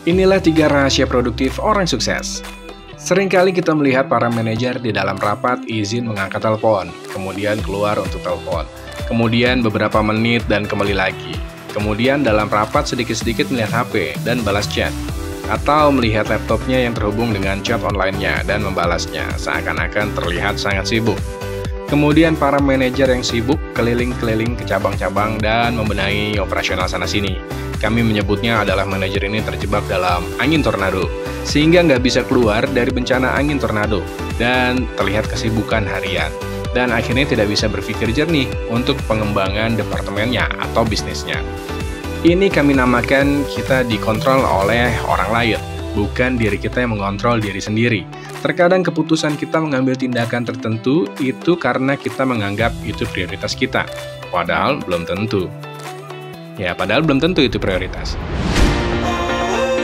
Inilah 3 rahasia produktif orang sukses. Seringkali kita melihat para manajer di dalam rapat izin mengangkat telepon, kemudian keluar untuk telepon, kemudian beberapa menit dan kembali lagi. Kemudian dalam rapat sedikit-sedikit melihat HP dan balas chat, atau melihat laptopnya yang terhubung dengan chat online-nya dan membalasnya, seakan-akan terlihat sangat sibuk. Kemudian para manajer yang sibuk keliling-keliling ke cabang-cabang dan membenahi operasional sana-sini. Kami menyebutnya adalah manajer ini terjebak dalam angin tornado, sehingga nggak bisa keluar dari bencana angin tornado, dan terlihat kesibukan harian. Dan akhirnya tidak bisa berpikir jernih untuk pengembangan departemennya atau bisnisnya. Ini kami namakan kita dikontrol oleh orang lain, bukan diri kita yang mengontrol diri sendiri. Terkadang keputusan kita mengambil tindakan tertentu itu karena kita menganggap itu prioritas kita, padahal belum tentu. Padahal belum tentu itu prioritas.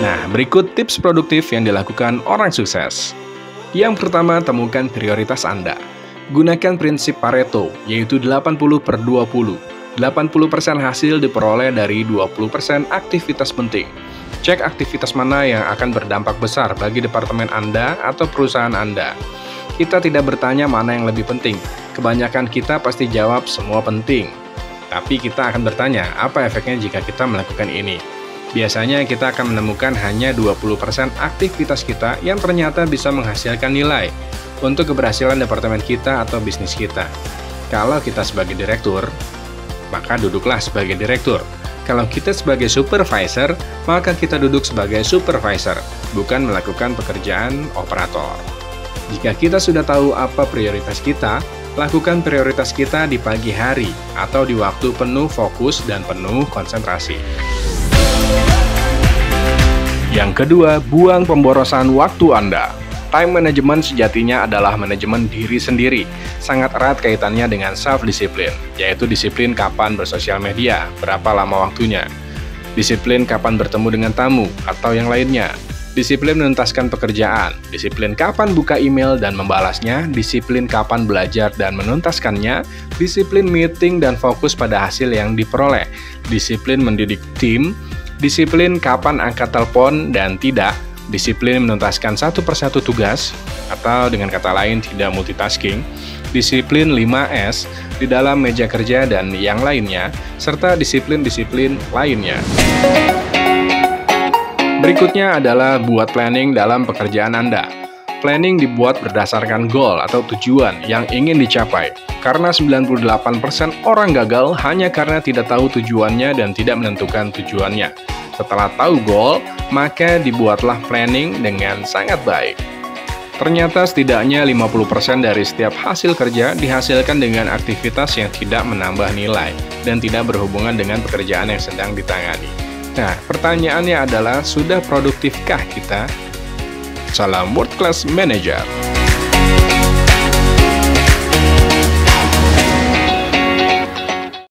Nah, berikut tips produktif yang dilakukan orang sukses. Yang pertama, temukan prioritas Anda. Gunakan prinsip Pareto, yaitu 80/20. 80% hasil diperoleh dari 20% aktivitas penting. Cek aktivitas mana yang akan berdampak besar bagi departemen Anda atau perusahaan Anda. Kita tidak bertanya mana yang lebih penting. Kebanyakan kita pasti jawab semua penting. Tapi kita akan bertanya, apa efeknya jika kita melakukan ini? Biasanya kita akan menemukan hanya 20% aktivitas kita yang ternyata bisa menghasilkan nilai untuk keberhasilan departemen kita atau bisnis kita. Kalau kita sebagai direktur, maka duduklah sebagai direktur. Kalau kita sebagai supervisor, maka kita duduk sebagai supervisor, bukan melakukan pekerjaan operator. Jika kita sudah tahu apa prioritas kita, lakukan prioritas kita di pagi hari atau di waktu penuh fokus dan penuh konsentrasi. Yang kedua, buang pemborosan waktu Anda. Time management sejatinya adalah manajemen diri sendiri. Sangat erat kaitannya dengan self-discipline, yaitu disiplin kapan bersosial media, berapa lama waktunya. Disiplin kapan bertemu dengan tamu, atau yang lainnya. Disiplin menuntaskan pekerjaan, disiplin kapan buka email dan membalasnya, disiplin kapan belajar dan menuntaskannya, disiplin meeting dan fokus pada hasil yang diperoleh, disiplin mendidik tim, disiplin kapan angkat telepon dan tidak, disiplin menuntaskan satu persatu tugas, atau dengan kata lain tidak multitasking, disiplin 5S di dalam meja kerja dan yang lainnya, serta disiplin-disiplin lainnya. Berikutnya adalah buat planning dalam pekerjaan Anda. Planning dibuat berdasarkan goal atau tujuan yang ingin dicapai, karena 98% orang gagal hanya karena tidak tahu tujuannya dan tidak menentukan tujuannya. Setelah tahu goal, maka dibuatlah planning dengan sangat baik. Ternyata setidaknya 50% dari setiap hasil kerja dihasilkan dengan aktivitas yang tidak menambah nilai dan tidak berhubungan dengan pekerjaan yang sedang ditangani. Nah, pertanyaannya adalah, sudah produktifkah kita? Salam World Class Manager.